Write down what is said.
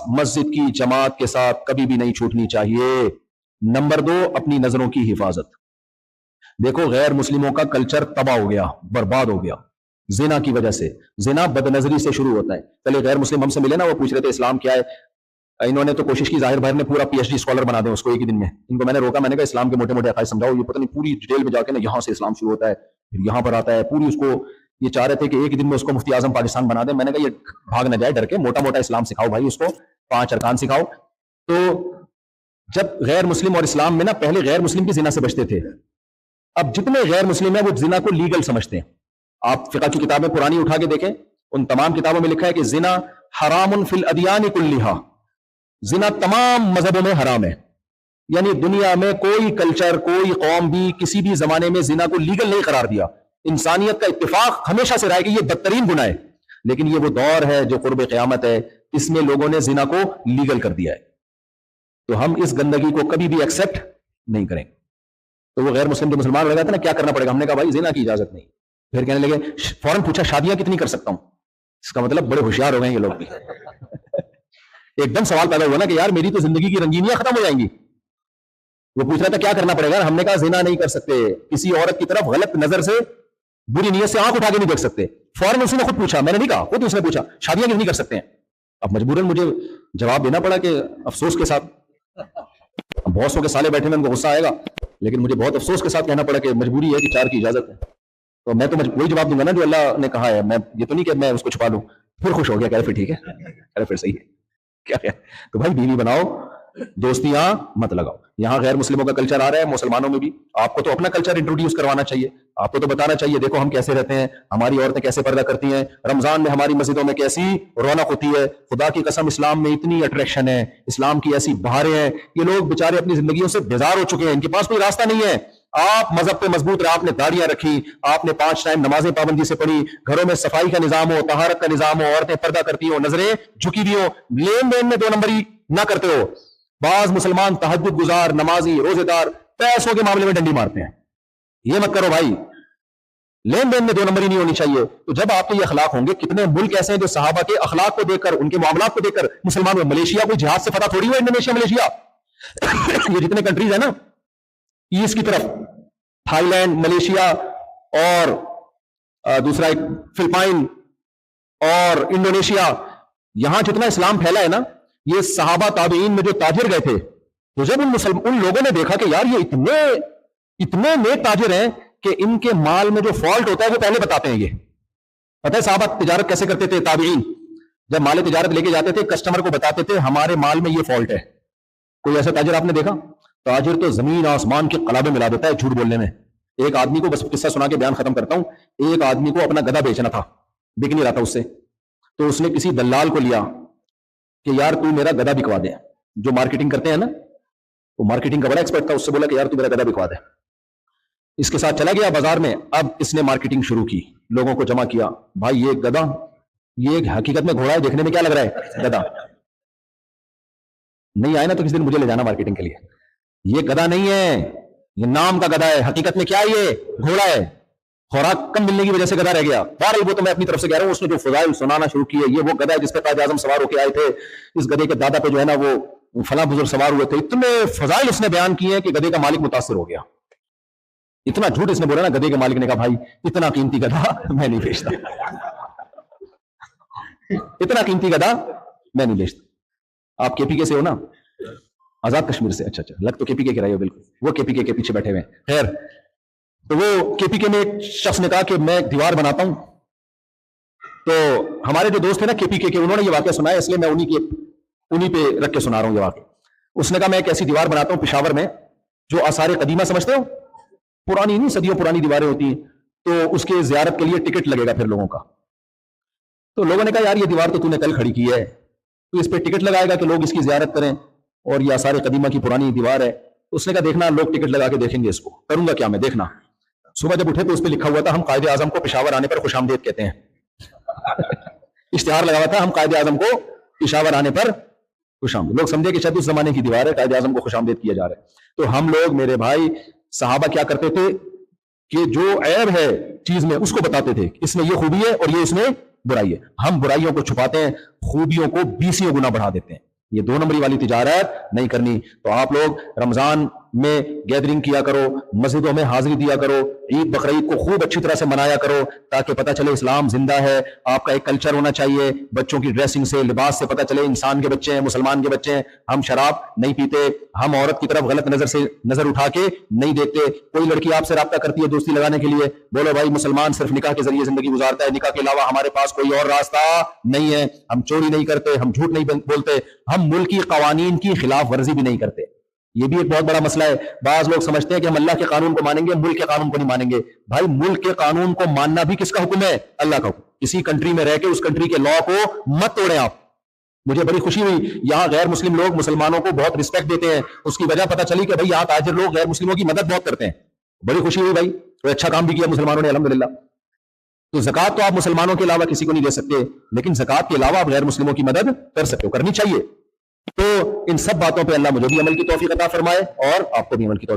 مسجد کی جماعت کے ساتھ کبھی بھی نہیں چھوٹنی چاہیے. نمبر 2 اپنی نظروں کی حفاظت. دیکھو غیر مسلموں کا کلچر تباہ ہو گیا, برباد ہو گیا زنا کی وجہ سے. زنا بد نظری سے شروع ہوتا ہے. پہلے غیر مسلم ہم سے ملے نا, وہ پوچھ رہے تھے اسلام کیا ہے. انہوں نے تو کوشش کی, ظاہر بھائی نے پورا پی ایچ ڈی اسکالر بنا دیں اس کو ایک ہی دن میں. ان کو میں نے روکا, میں نے کہا اسلام کے موٹے موٹے عقائد سمجھاؤ. یہ پتہ نہیں پوری ڈیٹیل میں جا کے نا یہاں سے اسلام شروع ہوتا ہے, پھر یہاں پر آتا ہے پوری. اس کو یہ چاہ رہے تھے کہ ایک ہی دن میں اس کو مفتی اعظم پاکستان بنا دیں. میں نے کہا یہ بھاگ نہ جائے ڈر کے, موٹا موٹا اسلام سکھاؤ بھائی, اس کو 5 ارکان سکھاؤ. تو جب غیر مسلم اور اسلام میں نا پہلے غیر مسلم بھی زنا سے بچتے تھے, اب جتنے غیر مسلم ہیں وہ زنا کو لیگل سمجھتے ہیں. آپ فقہ کی کتابیں پرانی اٹھا کے دیکھیں, ان تمام کتابوں میں لکھا ہے کہ زنا حرام فی الادیان کلھا, زنا تمام مذہبوں میں حرام ہے. یعنی دنیا میں کوئی کلچر, کوئی قوم بھی کسی بھی زمانے میں زنا کو لیگل نہیں قرار دیا. انسانیت کا اتفاق ہمیشہ سے رہا ہے کہ یہ بدترین گناہ ہے, لیکن یہ وہ دور ہے جو قرب قیامت ہے, اس میں لوگوں نے زنا کو لیگل کر دیا ہے. تو ہم اس گندگی کو کبھی بھی ایکسپٹ نہیں کریں. تو وہ غیر مسلم جو مسلمان لگا تھا نا, کیا کرنا پڑے گا. ہم نے کہا بھائی زنا کی اجازت نہیں. پھر کہنے لگے, فوراً پوچھا شادیاں کتنی کر سکتا ہوں. اس کا مطلب بڑے ہوشیار ہو گئے یہ لوگ بھی. ایک دم سوال پیدا ہوا نا کہ یار میری تو زندگی کی رنگینیاں ختم ہو جائیں گی. وہ پوچھ رہا تھا کیا کرنا پڑے گا. ہم نے کہا زنا نہیں کر سکتے, کسی عورت کی طرف غلط نظر سے, بری نیت سے آنکھ اٹھا کے نہیں دیکھ سکتے. فوراً اس نے خود پوچھا, میں نے نہیں کہا, خود اس نے پوچھا شادیاں کتنی کر سکتے ہیں. اب مجبوراً مجھے جواب دینا پڑا کہ افسوس کے ساتھ, بہت سو کے سالے بیٹھے میں ان کو غصہ آئے گا, لیکن مجھے بہت افسوس کے ساتھ کہنا پڑا کہ مجبوری ہے کہ 4 کی اجازت ہے. تو میں تو وہی جواب دوں گا نا جو اللہ نے کہا ہے. میں یہ تو نہیں کہ میں اس کو چھپا لوں. پھر خوش ہو گیا, کہہ رہے پھر ٹھیک ہے, کہہ رہے پھر صحیح ہے, کیا ہے. تو بھائی بیوی بناؤ, دوستیاں مت لگاؤ. یہاں غیر مسلموں کا کلچر آ رہا ہے, مسلمانوں میں بھی. آپ کو تو اپنا کلچر انٹروڈیوس کروانا چاہیے, آپ کو تو بتانا چاہیے دیکھو ہم کیسے رہتے ہیں, ہماری عورتیں کیسے پردہ کرتی ہیں, رمضان میں ہماری مسجدوں میں کیسی رونق ہوتی ہے. خدا کی قسم اسلام میں اتنی اٹریکشن ہے, اسلام کی ایسی بہاریں ہیں. یہ لوگ بیچارے اپنی زندگیوں سے بیزار ہو چکے ہیں, ان کے پاس کوئی راستہ نہیں ہے. آپ مذہب پہ مضبوط رہے, آپ نے داڑیاں رکھی, آپ نے 5 ٹائم نمازیں پابندی سے پڑھی, گھروں میں صفائی کا نظام ہو, طہارت کا نظام ہو, عورتیں پردہ کرتی ہوں, نظریں جھکی ہوئی ہوں, لین دین میں 2 نمبری نہ کرتے ہو. بعض مسلمان تہجد گزار, نمازی, روزے دار, پیسوں کے معاملے میں ڈنڈی مارتے ہیں. یہ مت کرو بھائی, لین دین میں 2 نمبری نہیں ہونی چاہیے. تو جب آپ کے یہ اخلاق ہوں گے, کتنے ملک ایسے ہیں جو صحابہ کے اخلاق کو دیکھ کر, ان کے معاملات کو دیکھ کر مسلمان ہوئے. ملیشیا کوئی جہاد سے فتح تھوڑی ہوا, انڈونیشیا ملیشیا یہ جتنے کنٹریز ہیں نا ایسٹ کی طرف, تھائی لینڈ, ملیشیا اور دوسرا ایک فلپائن اور انڈونیشیا, یہاں جتنا اسلام پھیلا ہے نا, یہ صحابہ تابعین میں جو تاجر گئے تھے, تو جب ان لوگوں نے دیکھا کہ یار یہ اتنے نیک تاجر ہیں کہ ان کے مال میں جو فالٹ ہوتا ہے وہ پہلے بتاتے ہیں. یہ پتہ ہے صحابہ تجارت کیسے کرتے تھے؟ تابعین جب مال تجارت لے کے جاتے تھے, کسٹمر کو بتاتے تھے ہمارے مال میں یہ فالٹ ہے. کوئی ایسا تاجر آپ نے دیکھا؟ تاجر تو زمین آسمان کے قلابے ملا دیتا ہے جھوٹ بولنے میں. ایک آدمی کو, بس قصہ سنا کے بیان ختم کرتا ہوں, ایک آدمی کو اپنا گدھا بیچنا تھا, بک نہیں رہا تھا اس سے, تو اس نے کسی دلال کو لیا کہ یار تو میرا گدھا بکوا دے. جو مارکیٹنگ کرتے ہیں نا, وہ مارکیٹنگ کا بڑا ایکسپرٹ تھا, اس سے بولا کہ یار تو میرا گدھا بکوا دے. اس کے ساتھ چلا گیا بازار میں. اب اس نے مارکیٹنگ شروع کی, لوگوں کو جمع کیا, بھائی یہ گدھا, یہ حقیقت میں گھوڑا ہے, دیکھنے میں کیا لگ رہا ہے گدھا. نہیں آئے نا تو کسی دن مجھے لے جانا مارکیٹنگ کے لیے. یہ گدھا نہیں ہے, یہ نام کا گدھا ہے, حقیقت میں کیا ہے یہ گھوڑا ہے. خوراک کم ملنے کی وجہ سے گدھا رہ گیا. بہرحال وہ تو میں اپنی طرف سے کہہ رہا ہوں, اس نے جو فضائل سنانا شروع کی ہے, یہ وہ گدھا ہے جس پہ قائد اعظم سوار ہو کے آئے تھے, اس گدھے کے دادا پہ جو ہے نا وہ فلاں بزرگ سوار ہوئے تھے. اتنے فضائل اس نے بیان کیے ہیں کہ گدھے کا مالک متاثر ہو گیا. اتنا جھوٹ اس نے بولا نا, گدھے کے مالک نے کہا بھائی اتنا قیمتی گدھا میں نہیں بیچتا, اتنا قیمتی گدھا میں نہیں بیچتا. آپ کے پی کے سے ہو نا, آزاد کشمیر سے؟ اچھا اچھا, لگ تو کے پی کے رہے ہو بالکل, وہ کے پی کے پیچھے بیٹھے ہوئے ہیں. خیر, تو وہ کے پی کے میں ایک شخص نے کہا کہ میں ایک دیوار بناتا ہوں. تو ہمارے جو دوست ہیں نا کے پی کے, انہوں نے یہ واقعہ سنایا, اس لیے میں انہی پہ رکھ کے سنا رہا ہوں یہ واقعہ. اس نے کہا میں ایک ایسی دیوار بناتا ہوں پشاور میں جو آثار قدیمہ سمجھتے ہو, پرانی نہیں, صدیوں پرانی دیواریں ہوتی ہیں, تو اس کے زیارت کے لیے ٹکٹ لگے گا پھر لوگوں کا. تو لوگوں نے کہا یار یہ دیوار تو نے کل کھڑی کی ہے, تو اس پہ ٹکٹ لگائے گا کہ لوگ اس کی زیارت کریں, اور یہ آثار قدیمہ کی پرانی دیوار ہے. اس نے کہا دیکھنا لوگ ٹکٹ لگا کے دیکھیں گے اس کو, کروں گا کیا میں, دیکھنا. صبح جب اٹھے تو اس پہ لکھا ہوا تھا ہم قائد اعظم کو پشاور آنے پر خوش آمدید کہتے ہیں. اشتہار لگا ہوا تھا ہم قائد اعظم کو پشاور آنے پر خوش آمدید. لوگ سمجھے کہ شاید اس زمانے کی دیوار ہے, قائد اعظم کو خوش آمدید کیا جا رہا ہے. تو ہم لوگ, میرے بھائی, صحابہ کیا کرتے تھے کہ جو عیب ہے چیز میں اس کو بتاتے تھے, اس میں یہ خوبی ہے اور یہ اس میں برائی ہے. ہم برائیوں کو چھپاتے ہیں, خوبیوں کو 20 گنا بڑھا دیتے ہیں. یہ 2 نمبری والی تجارت نہیں کرنی. تو آپ لوگ رمضان میں گیدرنگ کیا کرو, مسجدوں میں حاضری دیا کرو, عید بقرعید کو خوب اچھی طرح سے منایا کرو تاکہ پتہ چلے اسلام زندہ ہے. آپ کا ایک کلچر ہونا چاہیے, بچوں کی ڈریسنگ سے, لباس سے پتہ چلے انسان کے بچے ہیں, مسلمان کے بچے ہیں. ہم شراب نہیں پیتے, ہم عورت کی طرف غلط نظر سے نظر اٹھا کے نہیں دیکھتے. کوئی لڑکی آپ سے رابطہ کرتی ہے دوستی لگانے کے لیے, بولو بھائی مسلمان صرف نکاح کے ذریعے زندگی گزارتا ہے, نکاح کے علاوہ ہمارے پاس کوئی اور راستہ نہیں ہے. ہم چوری نہیں کرتے, ہم جھوٹ نہیں بولتے, ہم ملکی قوانین کی خلاف ورزی بھی نہیں کرتے. یہ بھی ایک بہت بڑا مسئلہ ہے. بعض لوگ سمجھتے ہیں کہ ہم اللہ کے قانون کو مانیں گے, ملک کے قانون کو نہیں مانیں گے. بھائی ملک کے قانون کو ماننا بھی کس کا حکم ہے؟ اللہ کا حکم. کسی کنٹری میں رہ کے اس کنٹری کے لا کو مت توڑیں آپ. مجھے بڑی خوشی ہوئی, یہاں غیر مسلم لوگ مسلمانوں کو بہت رسپیکٹ دیتے ہیں. اس کی وجہ پتہ چلی کہ بھائی یہاں تاجر لوگ غیر مسلموں کی مدد بہت کرتے ہیں. بڑی خوشی ہوئی بھائی, کوئی اچھا کام بھی کیا مسلمانوں نے الحمدللہ. تو زکوٰۃ تو آپ مسلمانوں کے علاوہ کسی کو نہیں دے سکتے, لیکن زکوٰۃ کے علاوہ آپ غیر مسلموں کی مدد کر سکتے ہو, کرنی چاہیے. تو ان سب باتوں پہ اللہ مجھے بھی عمل کی توفیق عطا فرمائے اور آپ کو بھی عمل کی توفیق.